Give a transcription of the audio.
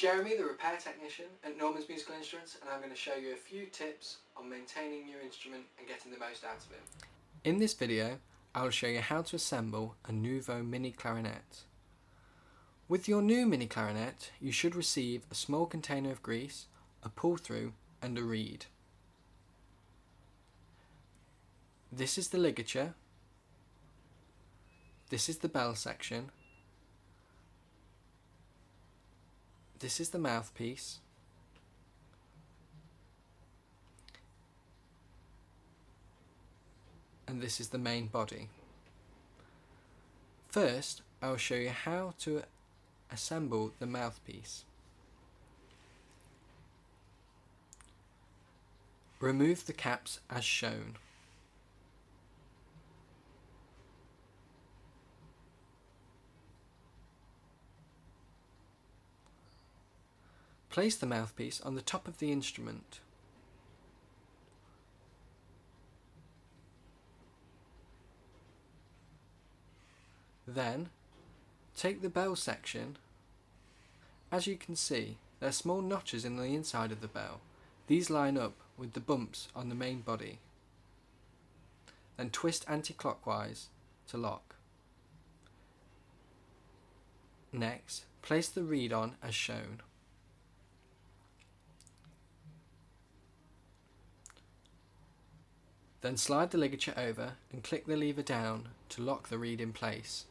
Jeremy, the repair technician at Norman's Musical Instruments, and I'm going to show you a few tips on maintaining your instrument and getting the most out of it. In this video, I will show you how to assemble a Nuvo mini clarinet. With your new mini clarinet, you should receive a small container of grease, a pull-through and a reed. This is the ligature, this is the bell section, this is the mouthpiece, and this is the main body. First, I will show you how to assemble the mouthpiece. Remove the caps as shown. Place the mouthpiece on the top of the instrument. Then, take the bell section. As you can see, there are small notches in the inside of the bell. These line up with the bumps on the main body. Then twist anti-clockwise to lock. Next, place the reed on as shown. Then slide the ligature over and click the lever down to lock the reed in place.